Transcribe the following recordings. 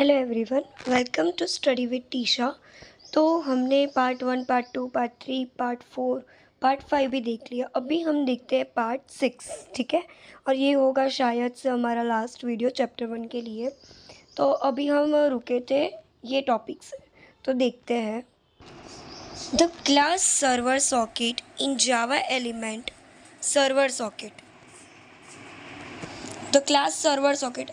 Hello everyone, welcome to study with Tisha. तो हमने part 1, part 2, part 3, part 4, part 5 भी देख लिया। अभी हम देखते हैं पार्ट 6, ठीक है। और ये होगा शायद से हमारा लास्ट वीडियो चैप्टर 1 के लिए। तो अभी हम रुके थे ये टॉपिक से, तो देखते हैं। The class server socket in Java element server socket. The class server socket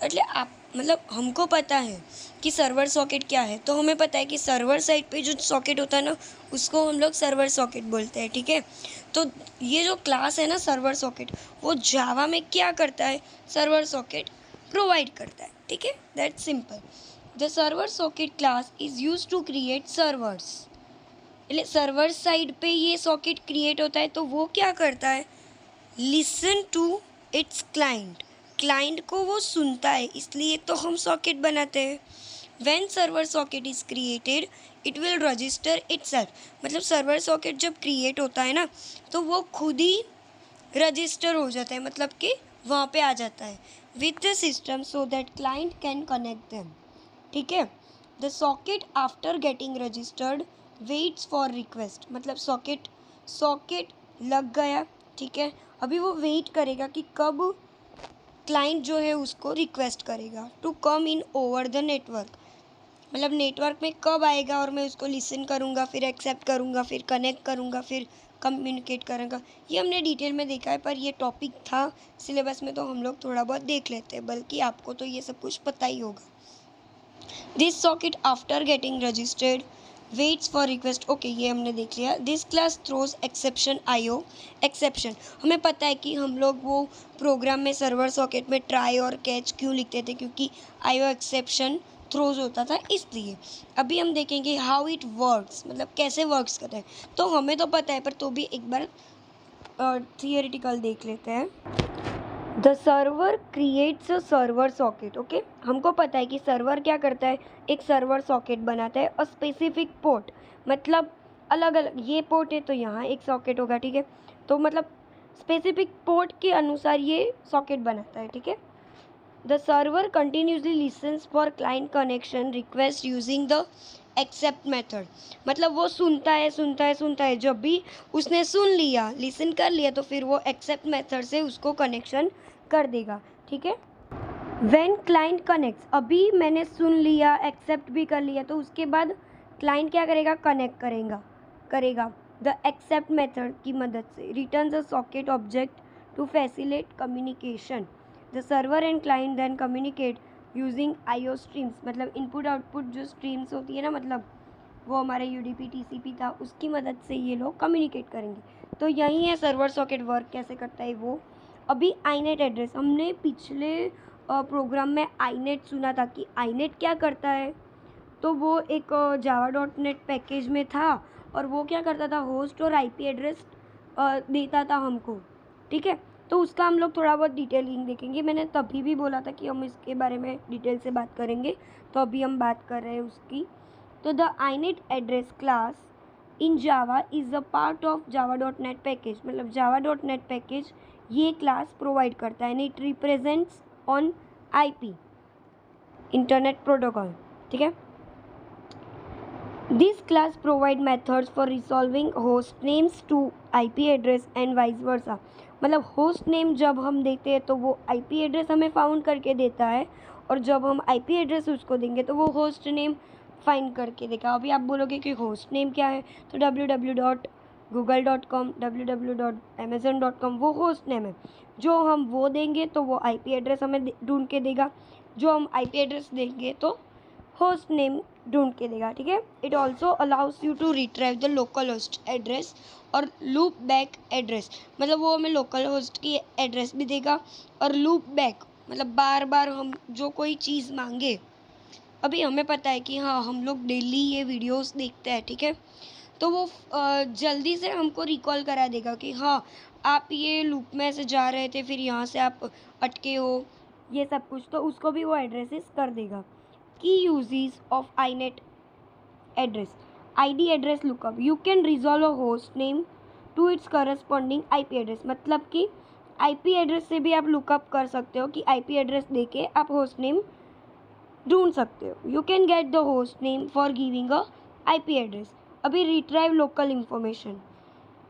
मतलब हमको पता है कि सर्वर सॉकेट क्या है। तो हमें पता है कि सर्वर साइड पे जो सॉकेट होता है ना, उसको हम लोग सर्वर सॉकेट बोलते हैं, ठीक है। तो ये जो क्लास है ना सर्वर सॉकेट, वो जावा में क्या करता है, सर्वर सॉकेट प्रोवाइड करता है, ठीक है। That's simple. The server socket class is use to create servers. એટલે सर्वर साइड पे ये सॉकेट क्रिएट होता है, तो वो क्या करता है, लिसन टू इट्स क्लाइंट को वो सुनता है, इसलिए तो हम सॉकेट बनाते हैं। When server socket is created it will register itself. मतलब सर्वर सॉकेट जब क्रिएट होता है ना, तो वो खुद ही रजिस्टर हो जाता है, मतलब कि वहाँ पे आ जाता है with the system so that client can connect them, ठीक है। The socket after getting registered waits for request. मतलब सॉकेट लग गया, ठीक है। अभी वो वेट करेगा कि कब क्लाइंट जो है उसको रिक्वेस्ट करेगा to come in over the network. मतलब नेटवर्क में कब आएगा और मैं उसको लिसन करूँगा, फिर एक्सेप्ट करूँगा, फिर कनेक्ट करूँगा, फिर कम्युनिकेट करूँगा। ये हमने डिटेल में देखा है, पर ये टॉपिक था सिलेबस में तो हम लोग थोड़ा बहुत देख लेते हैं, बल्कि आपको तो ये सब कुछ पता ही होगा। This socket after getting registered waits for request. Okay, ये हमने देख लिया। This class throws exception IO exception. हमें पता है कि हम लोग वो प्रोग्राम में सर्वर सॉकेट में ट्राई और कैच क्यों लिखते थे, क्योंकि IO एक्सेप्शन थ्रोज होता था, इसलिए। अभी हम देखेंगे हाउ इट वर्क्स, मतलब कैसे वर्क्स करता है। तो हमें तो पता है, पर तो भी एक बार थियोरिटिकल देख लेते हैं। The server creates a server socket. Okay, हमको पता है कि सर्वर क्या करता है, एक सर्वर सॉकेट बनाता है। अ स्पेसिफिक पोर्ट, मतलब अलग अलग, ये पोर्ट है तो यहाँ एक सॉकेट होगा, ठीक है। तो मतलब स्पेसिफिक पोर्ट के अनुसार ये सॉकेट बनाता है, ठीक है। The server continuously listens for client connection request using the accept method. मतलब वो सुनता है। जब भी उसने सुन लिया, लिसन कर लिया, तो फिर वो एक्सेप्ट मेथड से उसको कनेक्शन कर देगा, ठीक है। व्हेन क्लाइंट कनेक्ट्स, अभी मैंने सुन लिया, एक्सेप्ट भी कर लिया, तो उसके बाद क्लाइंट क्या करेगा, कनेक्ट करेगा द एक्सेप्ट मेथड की मदद से। Returns a socket object to facilitate communication. The server and client then communicate using IO streams. मतलब इनपुट आउटपुट जो स्ट्रीम्स होती है ना, मतलब वो हमारे UDP TCP था, उसकी मदद से ये लोग कम्युनिकेट करेंगे। तो यही है सर्वर सॉकेट वर्क कैसे करता है वो। अभी आईनेट एड्रेस, हमने पिछले प्रोग्राम में आईनेट सुना था कि आईनेट क्या करता है। तो वो एक java.net पैकेज में था, और वो क्या करता था, होस्ट और IP एड्रेस देता था हमको, ठीक है। तो उसका हम लोग थोड़ा बहुत डिटेलिंग देखेंगे। मैंने तभी भी बोला था कि हम इसके बारे में डिटेल से बात करेंगे, तो अभी हम बात कर रहे हैं उसकी। तो the inet address class in Java is a part of java.net package. मतलब java.net पैकेज ये क्लास प्रोवाइड करता है, and it represents on IP internet protocol, ठीक है। This class provide methods for resolving host names to IP address and vice versa। मतलब host name जब हम देते हैं तो वो IP एड्रेस हमें फाउंड करके देता है, और जब हम IP एड्रेस उसको देंगे तो वो होस्ट नेम फाइंड करके देगा। अभी आप बोलोगे कि होस्ट नेम क्या है, तो www.google.com, www.amazon.com वो होस्ट नेम है। जो हम वो देंगे तो वो IP एड्रेस हमें ढूंढ के देगा, जो हम IP एड्रेस देंगे तो होस्ट नेम ढूंढ के देगा, ठीक है। It also allows you to retrieve the local host address और लूप बैक एड्रेस। मतलब वो हमें लोकल होस्ट की एड्रेस भी देगा, और लूप बैक मतलब बार बार हम जो कोई चीज़ मांगे। अभी हमें पता है कि हाँ, हम लोग डेली ये वीडियोस देखते हैं, ठीक है। तो वो जल्दी से हमको रिकॉल करा देगा कि हाँ, आप ये लूप में से जा रहे थे, फिर यहाँ से आप अटके हो, ये सब कुछ, तो उसको भी वो एड्रेसेस कर देगा। Key uses of inet address, ID address lookup, you can resolve a host name to its corresponding IP address। मतलब कि IP एड्रेस से भी आप लुकअप कर सकते हो कि IP एड्रेस देके आप होस्ट नेम ढूंढ सकते हो। You can get the host name for giving a IP address. अभी रिट्राइव लोकल इन्फॉर्मेशन,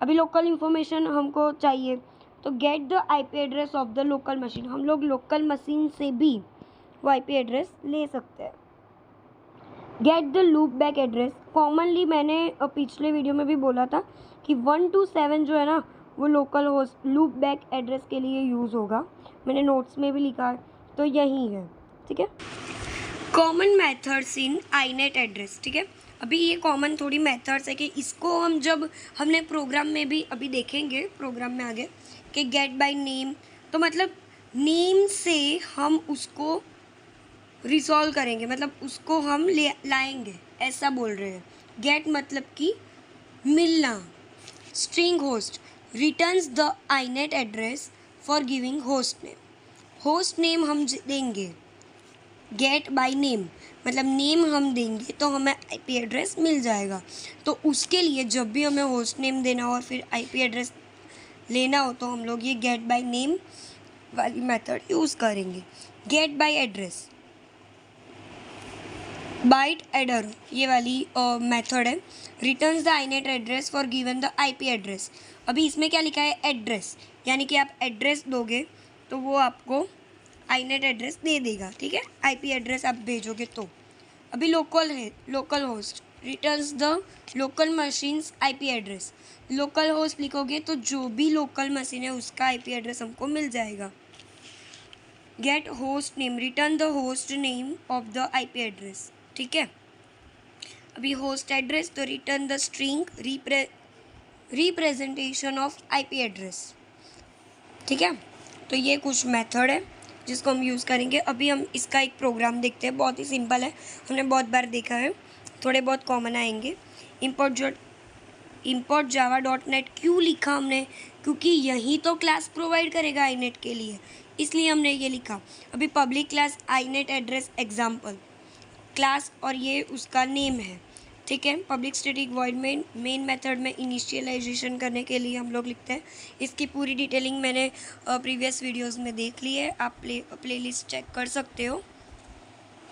अभी लोकल इन्फॉर्मेशन हमको चाहिए, तो get the IP address of the local machine. हम लोग लोकल मशीन से भी वो IP एड्रेस ले सकते हैं। Get the loop back address, commonly मैंने पिछले वीडियो में भी बोला था कि 1 to 7 जो है ना वो local host loop back address के लिए यूज़ होगा। मैंने नोट्स में भी लिखा है, तो यही है, ठीक है। कॉमन मेथड्स इन आईनेट एड्रेस, ठीक है। अभी ये कॉमन थोड़ी मेथड्स है कि इसको हम जब हमने प्रोग्राम में भी अभी देखेंगे, प्रोग्राम में आगे कि गेट बाय नेम, तो मतलब नेम से हम उसको रिसॉल्व करेंगे, मतलब उसको हम ले लाएंगे, ऐसा बोल रहे हैं। गेट मतलब कि मिलना। String host returns the inet address for giving host name. Host name हम देंगे, गेट बाय नेम मतलब नेम हम देंगे तो हमें IP एड्रेस मिल जाएगा। तो उसके लिए जब भी हमें होस्ट नेम देना हो और फिर IP एड्रेस लेना हो तो हम लोग ये गेट बाय नेम वाली मेथड यूज़ करेंगे। Get by address, byte addr ये वाली मेथड है। Returns the inet address for given the IP address. अभी इसमें क्या लिखा है, एड्रेस, यानी कि आप एड्रेस दोगे तो वो आपको आईनेट एड्रेस दे देगा, ठीक है। IP एड्रेस आप भेजोगे तो। अभी लोकल है, local host returns the local machines IP address. Local host लिखोगे तो जो भी लोकल मशीन है उसका IP एड्रेस हमको मिल जाएगा। Get host name return the host name of the IP address, ठीक है। अभी होस्ट एड्रेस तो return the string representation of IP address, ठीक है। तो ये कुछ मेथड है जिसको हम यूज़ करेंगे। अभी हम इसका एक प्रोग्राम देखते हैं, बहुत ही सिंपल है, हमने बहुत बार देखा है, थोड़े बहुत कॉमन आएंगे। import java.net क्यों लिखा हमने, क्योंकि यही तो क्लास प्रोवाइड करेगा आईनेट के लिए, इसलिए हमने ये लिखा। अभी public class inet address example class और ये उसका नेम है, ठीक है। पब्लिक स्टैटिक वॉइड में मेन मेथड में इनिशियलाइजेशन करने के लिए हम लोग लिखते हैं। इसकी पूरी डिटेलिंग मैंने प्रीवियस वीडियोस में देख ली है, आप प्लेलिस्ट चेक कर सकते हो।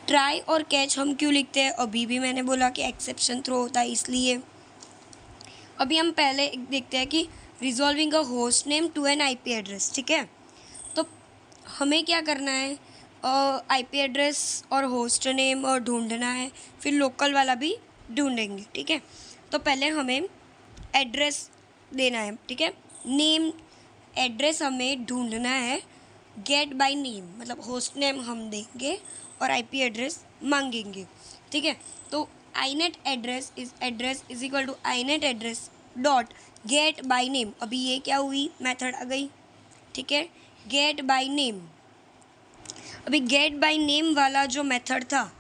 ट्राई और कैच हम क्यों लिखते हैं, अभी भी मैंने बोला कि एक्सेप्शन थ्रो होता है इसलिए। अभी हम पहले देखते हैं कि resolving a host name to an IP address, ठीक है। तो हमें क्या करना है, IP एड्रेस और होस्ट नेम और ढूंढना है, फिर लोकल वाला भी ढूंढेंगे, ठीक है। तो पहले हमें एड्रेस देना है, ठीक है। नेम एड्रेस हमें ढूंढना है, गेट बाय नेम मतलब होस्ट नेम हम देंगे और IP एड्रेस मांगेंगे, ठीक है। तो inet address is equal to inet address dot get by name. अभी ये क्या हुई, मेथड आ गई, ठीक है। गेट बाय नेम, अभी गेट बाय नेम वाला जो मेथड था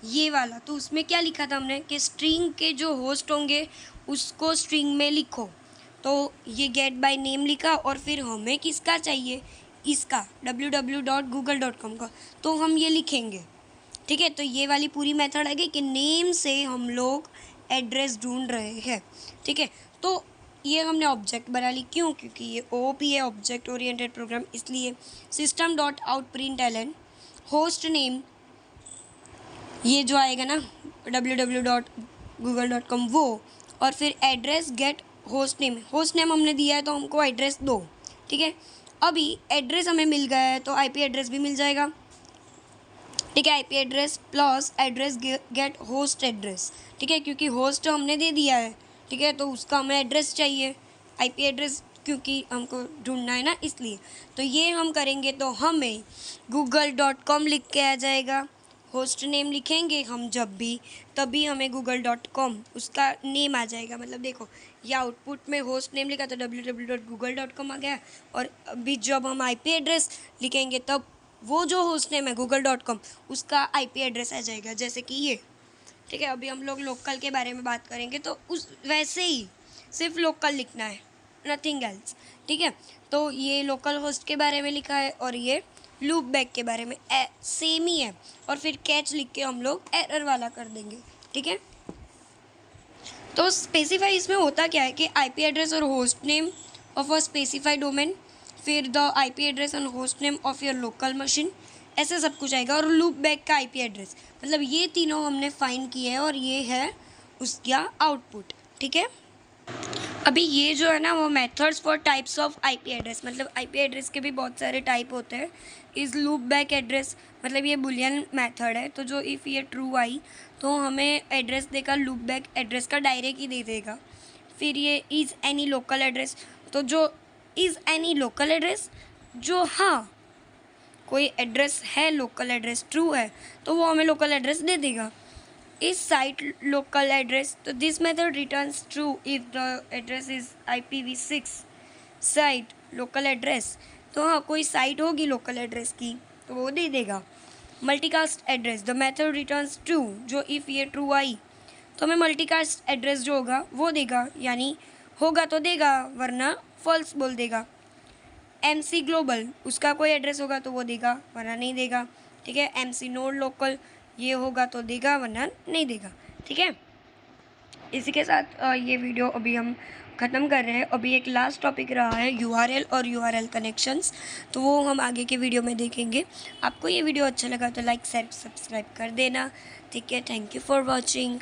ये वाला, तो उसमें क्या लिखा था हमने कि स्ट्रिंग के जो होस्ट होंगे उसको स्ट्रिंग में लिखो। तो ये गेट बाय नेम लिखा और फिर हमें किसका चाहिए, इसका www.google.com का, तो हम ये लिखेंगे, ठीक है। तो ये वाली पूरी मेथड आ गई कि नेम से हम लोग एड्रेस ढूंढ रहे हैं, ठीक है। तो ये हमने ऑब्जेक्ट बना ली, क्यों, क्योंकि ये OOP है, ऑब्जेक्ट ओरिएंटेड प्रोग्राम, इसलिए system dot out println host name ये जो आएगा ना www.google.com वो, और फिर एड्रेस गेट होस्ट नेम हमने दिया है तो हमको एड्रेस दो, ठीक है। अभी एड्रेस हमें मिल गया है तो IP एड्रेस भी मिल जाएगा, ठीक है। IP address plus address get host address, ठीक है, क्योंकि होस्ट हमने दे दिया है, ठीक है, तो उसका हमें एड्रेस चाहिए, IP एड्रेस क्योंकि हमको ढूंढना है ना, इसलिए। तो ये हम करेंगे तो हमें google.com लिख के आ जाएगा। होस्ट नेम लिखेंगे हम जब भी, तभी हमें google.com उसका नेम आ जाएगा। मतलब देखो ये आउटपुट में होस्ट नेम लिखा तो www.google.com आ गया, और अभी जब हम IP एड्रेस लिखेंगे तब वो जो होस्ट नेम है google.com उसका IP एड्रेस आ जाएगा, जैसे कि ये, ठीक है। अभी हम लोग लोकल के बारे में बात करेंगे तो उस वैसे ही सिर्फ लोकल लिखना है, नथिंग एल्स, ठीक है। तो ये लोकल होस्ट के बारे में लिखा है और ये लूप बैक के बारे में सेम ही है, और फिर कैच लिख के हम लोग एरर वाला कर देंगे, ठीक है। तो स्पेसिफाई इसमें होता क्या है कि IP एड्रेस और host name of a specified domain, फिर the IP address and host name of your local machine ऐसे सब कुछ आएगा। और लूप बैक का आईपी एड्रेस, मतलब ये तीनों हमने फाइंड किए हैं और ये है उसका आउटपुट, ठीक है। अभी ये जो है ना वो methods for types of IP address, मतलब आईपी एड्रेस के भी बहुत सारे टाइप होते हैं। इस लूप बैक एड्रेस मतलब ये बुलियन मेथड है, तो जो इफ़ ये ट्रू आई तो हमें एड्रेस देगा लूप बैक एड्रेस का डायरेक्ट ही दे देगा। फिर ये इज़ एनी लोकल एड्रेस, तो जो इज़ एनी लोकल एड्रेस, जो हाँ कोई एड्रेस है लोकल एड्रेस ट्रू है तो वो हमें लोकल एड्रेस दे देगा। इस साइट लोकल एड्रेस, तो this method returns true if the address is IPv6 site local address, तो हाँ कोई साइट होगी लोकल एड्रेस की तो वो दे देगा। Multicast address, the method returns true, जो इफ़ ये ट्रू आई तो हमें मल्टीकास्ट एड्रेस जो होगा वो देगा, यानी होगा तो देगा वरना फॉल्स बोल देगा। MC ग्लोबल, उसका कोई एड्रेस होगा तो वो देगा वरना नहीं देगा, ठीक है। MC नोड लोकल, ये होगा तो देगा वरना नहीं देगा, ठीक है। इसी के साथ ये वीडियो अभी हम ख़त्म कर रहे हैं। अभी एक लास्ट टॉपिक रहा है URL और URL कनेक्शंस, तो वो हम आगे के वीडियो में देखेंगे। आपको ये वीडियो अच्छा लगा तो लाइक शेयर सब्सक्राइब कर देना, ठीक है। Thank you for watching.